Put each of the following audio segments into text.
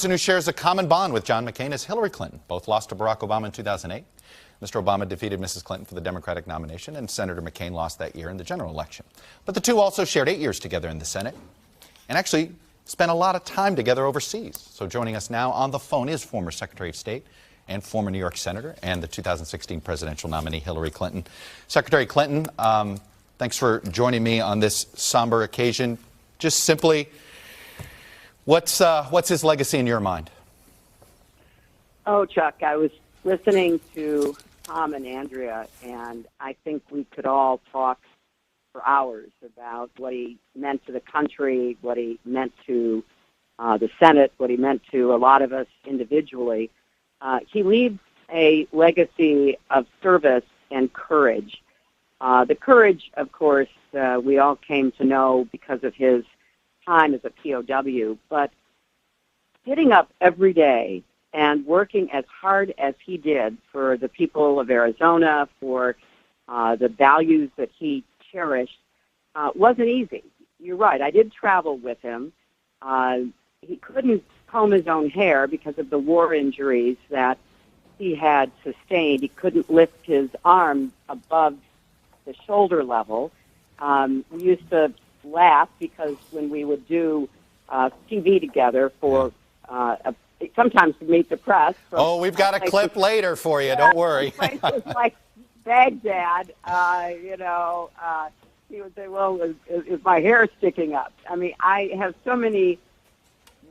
Who shares a common bond with John McCain is Hillary Clinton. Both lost to Barack Obama in 2008. Mr. Obama defeated Mrs. Clinton for the Democratic nomination, and Senator McCain lost that year in the general election. But the two also shared 8 years together in the Senate and actually spent a lot of time together overseas. So joining us now on the phone is former Secretary of State and former New York Senator and the 2016 presidential nominee Hillary Clinton. Secretary Clinton, thanks for joining me on this somber occasion. Just simply, what's his legacy in your mind? Oh, Chuck, I was listening to Tom and Andrea, and I think we could all talk for hours about what he meant to the country, what he meant to the Senate, what he meant to a lot of us individually. He leaves a legacy of service and courage. The courage, of course, we all came to know because of his time as a POW, but getting up every day and working as hard as he did for the people of Arizona, for the values that he cherished, wasn't easy. You're right. I did travel with him. He couldn't comb his own hair because of the war injuries that he had sustained. He couldn't lift his arm above the shoulder level. We used to laugh because when we would do TV together for sometimes to meet the press. Oh, we've got a clip later for you. Don't worry. Places like Baghdad, he would say, well, is my hair sticking up? I mean, I have so many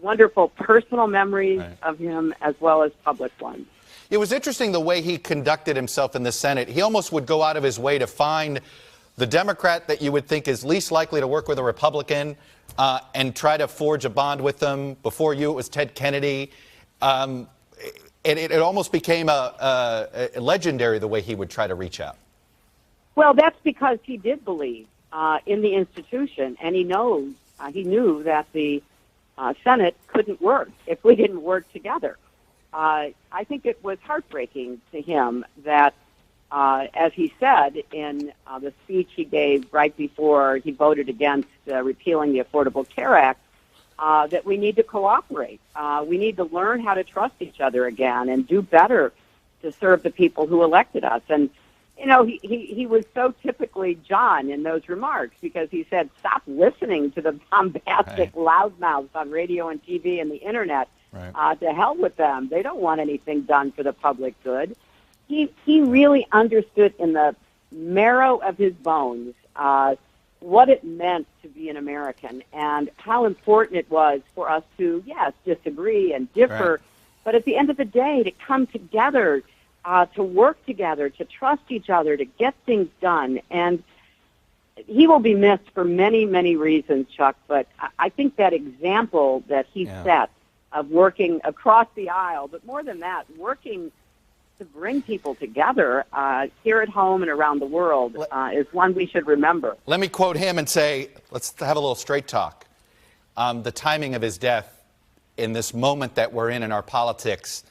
wonderful personal memories of him as well as public ones. It was interesting the way he conducted himself in the Senate. He almost would go out of his way to find the Democrat that you would think is least likely to work with a Republican and try to forge a bond with them. Before you, it was Ted Kennedy. It almost became a legendary the way he would try to reach out. Well, that's because he did believe in the institution, and he knew that the Senate couldn't work if we didn't work together. I think it was heartbreaking to him that, as he said in the speech he gave right before he voted against repealing the Affordable Care Act, that we need to cooperate. We need to learn how to trust each other again and do better to serve the people who elected us. And, he was so typically John in those remarks because he said, stop listening to the bombastic loudmouths on radio and TV and the Internet. To hell with them. They don't want anything done for the public good. He really understood in the marrow of his bones what it meant to be an American and how important it was for us to, yes, disagree and differ, but at the end of the day, to come together, to work together, to trust each other, to get things done. And he will be missed for many, many reasons, Chuck, but I think that example that he set of working across the aisle, but more than that, working to bring people together here at home and around the world is one we should remember. Let me quote him and say, let's have a little straight talk. The timing of his death in this moment that we're in our politics,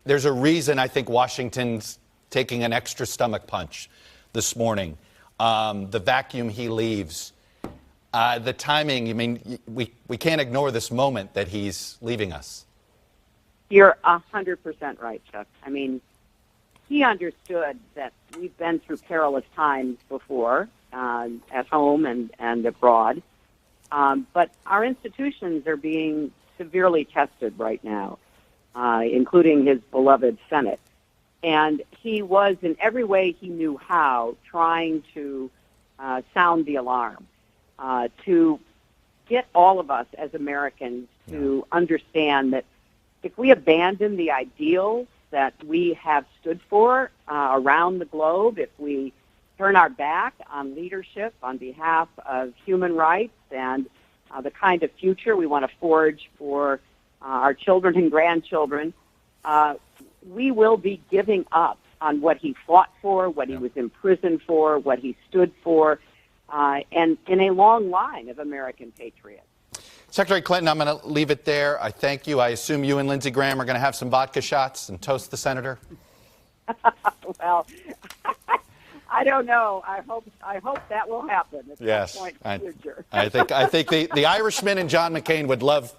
there's a reason I think Washington's taking an extra stomach punch this morning. The vacuum he leaves. The timing, I mean, we can't ignore this moment that he's leaving us. You're 100% right, Chuck. I mean, he understood that we've been through perilous times before, at home and abroad. But our institutions are being severely tested right now, including his beloved Senate. And he was, in every way he knew how, trying to sound the alarm. To get all of us as Americans to understand that if we abandon the ideals that we have stood for around the globe, if we turn our back on leadership on behalf of human rights and the kind of future we want to forge for our children and grandchildren, we will be giving up on what he fought for, what he was imprisoned for, what he stood for, and in a long line of American patriots. Secretary Clinton, I'm going to leave it there. I thank you. I assume you and Lindsey Graham are going to have some vodka shots and toast the senator? Well, I don't know. I hope that will happen at Yes, some point in the future. I think the Irishman and John McCain would love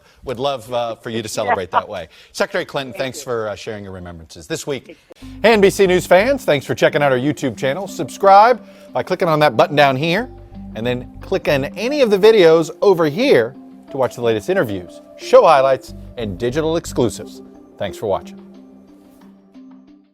for you to celebrate that way. Secretary Clinton, thanks for sharing your remembrances this week. Hey, NBC News fans, thanks for checking out our YouTube channel. Subscribe by clicking on that button down here, and then click on any of the videos over here to watch the latest interviews, show highlights, and digital exclusives. Thanks for watching.